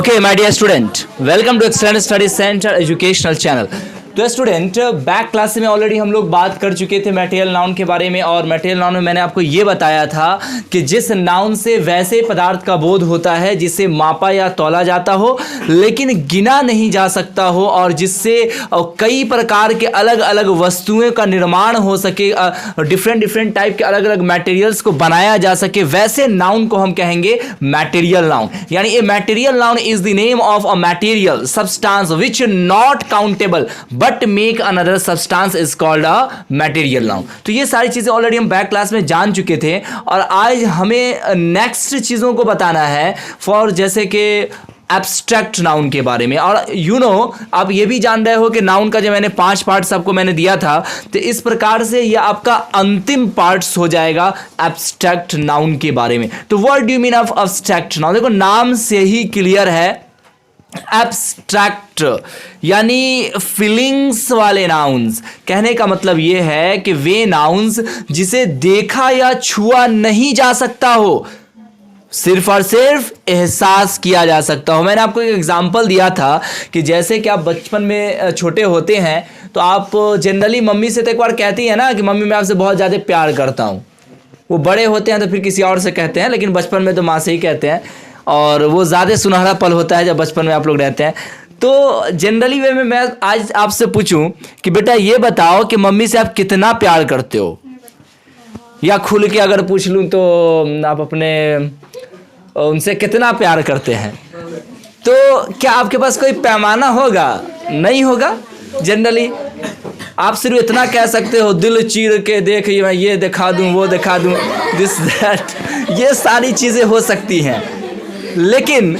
Okay, my dear student, welcome to Excellent Study Center Educational Channel. तो student back class में already हम लोग बात कर चुके थे मटेरियल नाउन के बारे में, और मटेरियल नाउन में मैंने आपको ये बताया था कि जिस नाउन से वैसे पदार्थ का बोध होता है जिसे मापा या तौला जाता हो लेकिन गिना नहीं जा सकता हो, और जिससे कई प्रकार के अलग अलग वस्तुओं का निर्माण हो सके, डिफरेंट टाइप के अलग अलग मटेरियल्स को बनाया जा सके, वैसे नाउन को हम कहेंगे मटेरियल नाउन. यानी a material noun is the name of a material substance which not countable but make another substance is called a material noun. तो ये सारी चीजें ऑलरेडी हम बैक क्लास में जान चुके थे, और आज हमें नेक्स्ट चीजों को बताना है फॉर जैसे कि एब्स्ट्रैक्ट नाउन के बारे में. और यू नो आप ये भी जान रहे हो कि नाउन का जो मैंने 5 पार्ट्स आपको मैंने दिया था, तो इस प्रकार से ये आपका अंतिम पार्ट्स हो जाएगा एब्स्ट्रैक्ट नाउन के बारे में. तो what do you mean of abstract noun? देखो नाम से ही क्लियर है, एब्स्ट्रैक्ट यानी फीलिंग्स वाले नाउन्स. कहने का मतलब यह है कि वे नाउन्स जिसे देखा या छुआ नहीं जा सकता हो, सिर्फ और सिर्फ एहसास किया जा सकता हो. मैंने आपको एक एग्जांपल दिया था कि जैसे कि आप बचपन में छोटे होते हैं तो आप जनरली मम्मी से तो एक बार कहती है ना कि मम्मी मैं आपसे बहुत ज़्यादा प्यार करता हूँ. वो बड़े होते हैं तो फिर किसी और से कहते हैं, लेकिन बचपन में तो माँ से ही कहते हैं, और वो ज़्यादा सुनहरा पल होता है जब बचपन में आप लोग रहते हैं. तो जनरली वे में मैं आज आपसे पूछूं कि बेटा ये बताओ कि मम्मी से आप कितना प्यार करते हो, या खुल के अगर पूछ लूं तो आप अपने उनसे कितना प्यार करते हैं, तो क्या आपके पास कोई पैमाना होगा? नहीं होगा. जनरली आप सिर्फ इतना कह सकते हो दिल चीर के देख, मैं ये दिखा दूं वो दिखा दूं, दिस दैट, ये सारी चीज़ें हो सकती हैं, लेकिन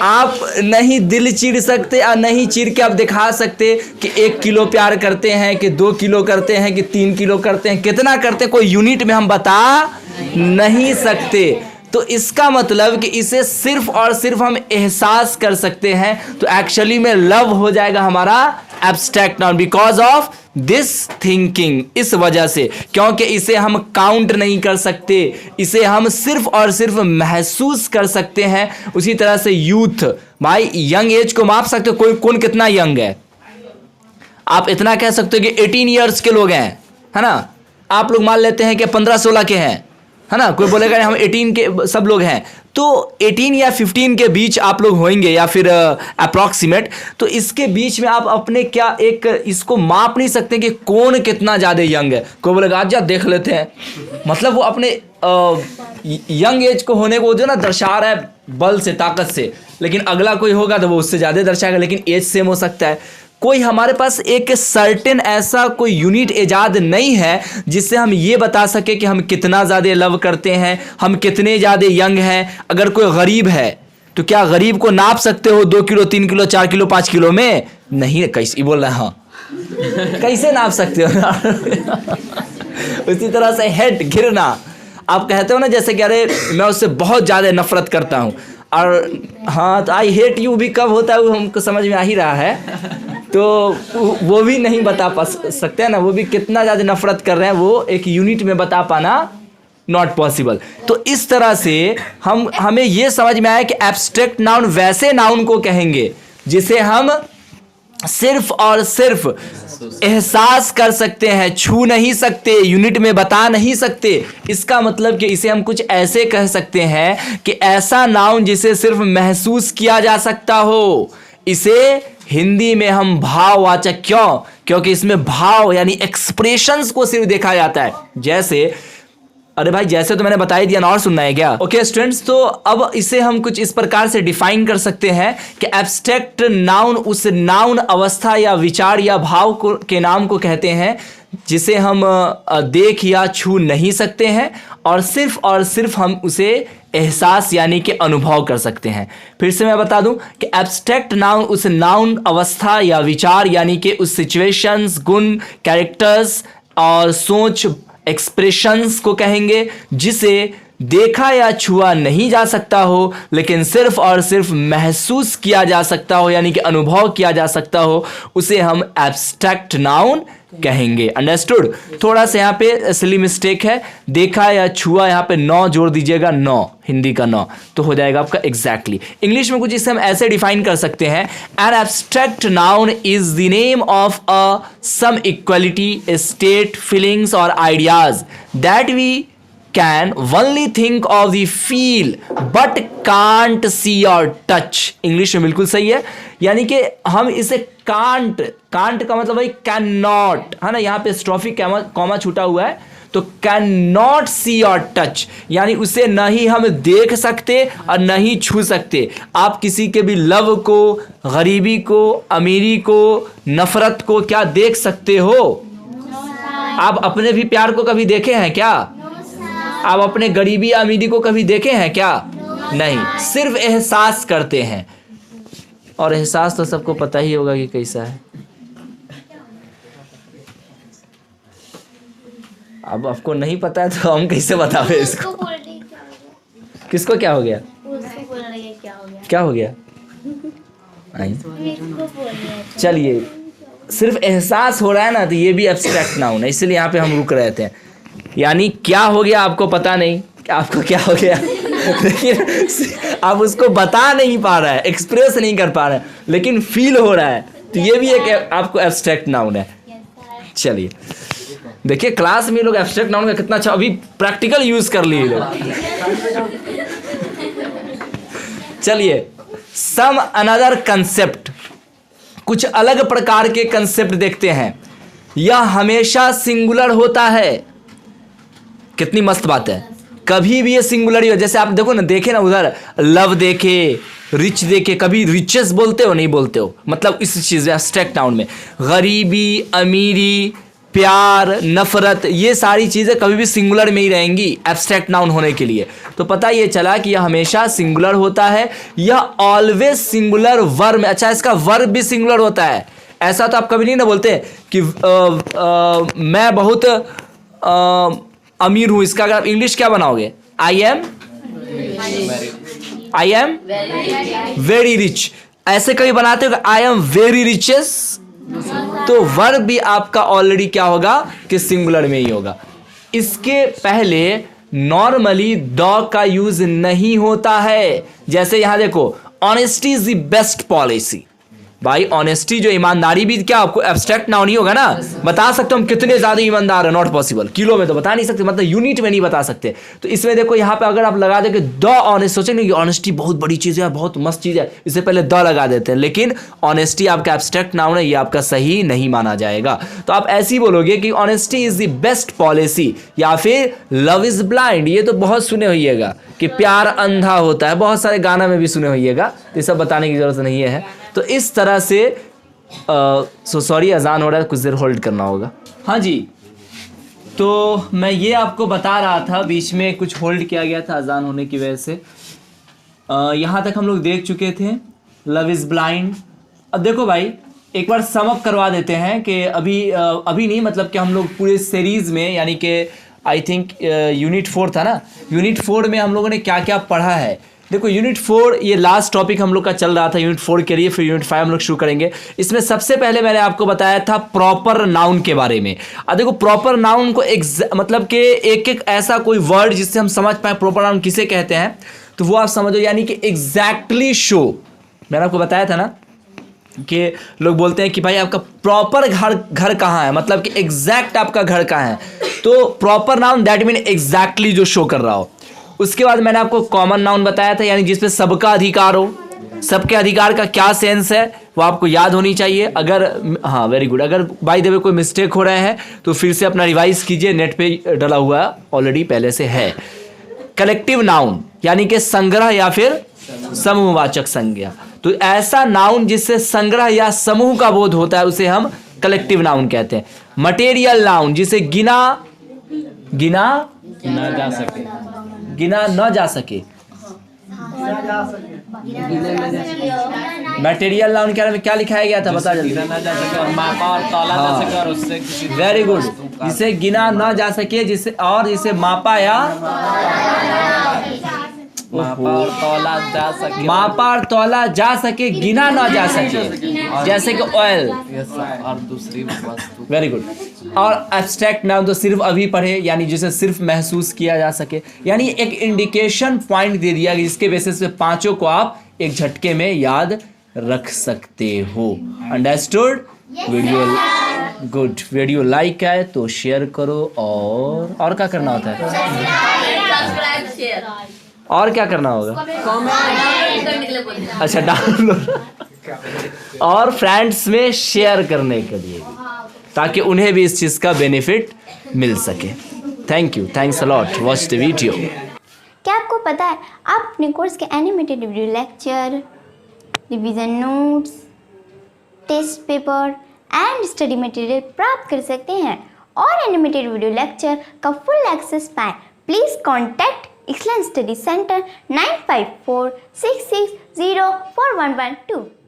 आप नहीं दिल चीर सकते और नहीं चीर के आप दिखा सकते कि 1 किलो प्यार करते हैं, कि 2 किलो करते हैं, कि 3 किलो करते हैं, कितना करते हैं, कोई यूनिट में हम बता नहीं सकते. तो इसका मतलब कि इसे सिर्फ और सिर्फ हम एहसास कर सकते हैं. तो एक्चुअली में लव हो जाएगा हमारा abstract noun because of this thinking. इस वजह से, क्योंकि इसे हम काउंट नहीं कर सकते, इसे हम सिर्फ और सिर्फ महसूस कर सकते हैं. उसी तरह से यूथ, भाई यंग एज को माप सकते हो, कोई कौन कितना यंग है. आप इतना कह सकते हो कि 18 ईयर्स के लोग हैं, है ना. आप लोग मान लेते हैं कि 15-16 के हैं, है ना. कोई बोलेगा हम 18 के सब लोग हैं, तो 18 या 15 के बीच आप लोग होंगे, या फिर अप्रॉक्सीमेट. तो इसके बीच में आप अपने क्या एक इसको माप नहीं सकते कि कौन कितना ज़्यादा यंग है. कोई बोलेगा आज देख लेते हैं, मतलब वो अपने यंग एज को होने को जो ना दर्शा रहा है बल से, ताकत से, लेकिन अगला कोई होगा तो वो उससे ज़्यादा दर्शाएगा, लेकिन एज सेम हो सकता है. कोई हमारे पास एक सर्टेन ऐसा कोई यूनिट इजाद नहीं है जिससे हम ये बता सके कि हम कितना ज़्यादा लव करते हैं, हम कितने ज़्यादा यंग हैं. अगर कोई गरीब है तो क्या गरीब को नाप सकते हो 2 किलो 3 किलो 4 किलो 5 किलो में? नहीं. कैसे बोल रहे हैं? हाँ, कैसे नाप सकते हो? उसी तरह से हेड गिरना, आप कहते हो ना जैसे कि अरे मैं उससे बहुत ज़्यादा नफरत करता हूँ, और हाँ तो आई हेट यू भी कब होता है वो हमको समझ में आ ही रहा है. तो वो भी नहीं बता पा सकते हैं ना, वो भी कितना ज़्यादा नफरत कर रहे हैं वो एक यूनिट में बता पाना नॉट पॉसिबल. तो इस तरह से हमें ये समझ में आया कि एब्स्ट्रैक्ट नाउन वैसे नाउन को कहेंगे जिसे हम सिर्फ और सिर्फ एहसास कर सकते हैं, छू नहीं सकते, यूनिट में बता नहीं सकते. इसका मतलब कि इसे हम कुछ ऐसे कह सकते हैं कि ऐसा नाउन जिसे सिर्फ महसूस किया जा सकता हो. इसे हिंदी में हम भाववाचक, क्योंकि इसमें भाव यानी एक्सप्रेशंस को सिर्फ देखा जाता है. जैसे अरे भाई जैसे तो मैंने बता ही दिया ना, और सुनना है क्या? ओके स्टूडेंट्स, तो अब इसे हम कुछ इस प्रकार से डिफाइन कर सकते हैं कि एब्स्ट्रैक्ट नाउन उस नाउन अवस्था या विचार या भाव के नाम को कहते हैं जिसे हम देख या छू नहीं सकते हैं, और सिर्फ हम उसे एहसास यानी कि अनुभव कर सकते हैं. फिर से मैं बता दूं कि एब्स्ट्रैक्ट नाउन उस नाउन अवस्था या विचार यानी कि उस सिचुएशंस, गुण, कैरेक्टर्स और सोच, एक्सप्रेशंस को कहेंगे जिसे देखा या छुआ नहीं जा सकता हो, लेकिन सिर्फ और सिर्फ महसूस किया जा सकता हो यानी कि अनुभव किया जा सकता हो. उसे हम एब्स्ट्रैक्ट नाउन कहेंगे। अंडरस्टूड? थोड़ा सा यहाँ पे सिली मिस्टेक है, देखा या छुआ, यहाँ पे नौ जोड़ दीजिएगा, नौ, हिंदी का नौ, तो हो जाएगा आपका एग्जैक्टली। इंग्लिश में कुछ इसे हम ऐसे डिफाइन कर सकते हैं, an abstract noun is the name of a some equality, state, feelings और ideas that we can only think of the feel but can't see or touch। English में बिल्कुल सही है, यानी कि हम इसे कांट का मतलब भाई कैन नॉट, है ना, यहाँ पे स्ट्रॉफी कॉमा छूटा हुआ है, तो कैन नॉट सी और टच, यानी उसे न ही हम देख सकते और न ही छू सकते। आप किसी के भी लव को, गरीबी को, अमीरी को, नफरत को क्या देख सकते हो? आप अपने भी प्यार को कभी देखे हैं क्या? आप अपने गरीबी अमीरी को कभी देखे हैं क्या? नहीं, सिर्फ एहसास करते हैं, और एहसास तो सबको पता ही होगा कि कैसा है। अब आपको नहीं पता है तो हम कैसे बतावे इसको? किसको क्या हो गया? क्या हो गया? चलिए, सिर्फ एहसास हो रहा है ना, तो ये भी एब्स्ट्रैक्ट नाउन है, इसलिए यहाँ पे हम रुक रहे थे। यानी क्या हो गया आपको पता नहीं, आपको क्या हो गया लेकिन आप उसको बता नहीं पा रहा है, एक्सप्रेस नहीं कर पा रहा है, लेकिन फील हो रहा है, तो ये भी एक आपको एब्स्ट्रैक्ट नाउन है। चलिए देखिए, क्लास में लोग एब्स्ट्रैक्ट नाउन का कितना अच्छा अभी प्रैक्टिकल यूज कर लिए लोग। चलिए, सम अनदर कंसेप्ट, कुछ अलग प्रकार के कंसेप्ट देखते हैं। यह हमेशा सिंगुलर होता है। कितनी मस्त बात है, कभी भी ये सिंगुलर ही हो। जैसे आप देखो ना, देखे ना उधर, लव देखे, रिच देखे, कभी रिचेस बोलते हो? नहीं बोलते हो। मतलब इस चीज एब्स्ट्रैक्ट नाउन में गरीबी, अमीरी, प्यार, नफरत, ये सारी चीजें कभी भी सिंगुलर में ही रहेंगी एब्स्ट्रैक्ट नाउन होने के लिए। तो पता ये चला कि यह हमेशा सिंगुलर होता है। यह ऑलवेज सिंगुलर वर्ब, अच्छा इसका वर्ब भी सिंगुलर होता है। ऐसा तो आप कभी नहीं ना बोलते कि मैं बहुत अमीर हूं, इसका अगर आप इंग्लिश क्या बनाओगे? I am very rich. ऐसे कभी बनाते हो कि आई एम वेरी रिचेस? तो वर्ब भी आपका ऑलरेडी क्या होगा कि सिंगुलर में ही होगा। इसके पहले नॉर्मली द का यूज नहीं होता है। जैसे यहां देखो, honesty is the best policy. भाई ऑनेस्टी जो ईमानदारी भी क्या आपको एब्स्ट्रैक्ट नाउन ही होगा ना? बता सकते हो हम कितने ज्यादा ईमानदार है? Not possible. किलो में तो बता नहीं सकते, मतलब यूनिट में नहीं बता सकते। तो इसमें देखो, यहाँ पे अगर आप लगा दे कि द ऑनेस्ट, सोचेंगे कि ऑनेस्टी बहुत बड़ी चीज है, बहुत मस्त चीज है, इससे पहले द लगा देते हैं। लेकिन ऑनेस्टी आपका एब्स्ट्रैक्ट नाउन है, ये आपका सही नहीं माना जाएगा। तो आप ऐसे ही बोलोगे कि honesty is the best policy, या फिर लव इज ब्लाइंड। ये तो बहुत सुने होइएगा कि प्यार अंधा होता है, बहुत सारे गाना में भी सुने होइएगा, तो ये सब बताने की जरूरत नहीं है। तो इस तरह से सॉरी, अजान हो रहा है, कुछ देर होल्ड करना होगा। हाँ जी, तो मैं ये आपको बता रहा था, बीच में कुछ होल्ड किया गया था अजान होने की वजह से। यहाँ तक हम लोग देख चुके थे लव इज़ ब्लाइंड। अब देखो भाई, एक बार सम अप करवा देते हैं कि अभी नहीं, मतलब कि हम लोग पूरे सीरीज़ में, यानी कि आई थिंक यूनिट 4 था ना, यूनिट 4 में हम लोगों ने क्या क्या पढ़ा है। देखो यूनिट 4 ये लास्ट टॉपिक हम लोग का चल रहा था यूनिट 4 के लिए, फिर यूनिट 5 हम लोग शुरू करेंगे। इसमें सबसे पहले मैंने आपको बताया था प्रॉपर नाउन के बारे में। अब देखो, प्रॉपर नाउन को मतलब कि एक एक ऐसा कोई वर्ड जिससे हम समझ पाए प्रॉपर नाउन किसे कहते हैं, तो वो आप समझो, यानी कि एग्जैक्टली शो। मैंने आपको बताया था ना कि लोग बोलते हैं कि भाई आपका प्रॉपर घर कहाँ है, मतलब कि एग्जैक्ट आपका घर कहाँ है। तो proper noun that mean exactly जो शो कर रहा हो। उसके बाद मैंने आपको कॉमन नाउन बताया था, यानी जिसपे सबका अधिकार हो। सबके अधिकार का क्या सेंस है वो आपको याद होनी चाहिए। अगर हाँ, वेरी गुड, अगर बाय द वे कोई मिस्टेक हो रहे हैं तो फिर से अपना रिवाइज कीजिए, नेट पे डला हुआ ऑलरेडी पहले से है। कलेक्टिव नाउन यानी कि संग्रह या फिर समूहवाचक संज्ञा। तो ऐसा नाउन जिससे संग्रह या समूह का बोध होता है उसे हम कलेक्टिव नाउन कहते हैं। मटेरियल नाउन जिसे गिना न जा सके। मटेरियल नाउन के बारे में क्या लिखाया गया था, बता जल्दी। वेरी गुड, जिसे गिना न जा सके, जिसे मापा या मापा और तौला जा सके, मापा और तौला जा सके, गिना ना जा सके, जैसे कि ऑयल। और दूसरी वस्तु। Very good. और एब्स्ट्रैक्ट नाउन तो सिर्फ अभी पढ़े, यानी जिसे सिर्फ महसूस किया जा सके, यानी एक इंडिकेशन पॉइंट दे दिया कि जिसके बेसिस पे पांचों को आप एक झटके में याद रख सकते हो। Understood? Video good. Video like है तो शेयर करो, और क्या करना होता है? और क्या करना होगा? अच्छा, डाउनलोड और फ्रेंड्स में शेयर करने के लिए भी, ताकि उन्हें भी इस चीज़ का बेनिफिट मिल सके। Thank you, thanks a lot, watch the video. क्या आपको पता है आप अपने कोर्स के animated video lecture, revision notes, test paper and study material प्राप्त कर सकते हैं और एनिमेटेड वीडियो लेक्चर का फुल एक्सेस पाएं? Please contact excellence study centre 9546604112।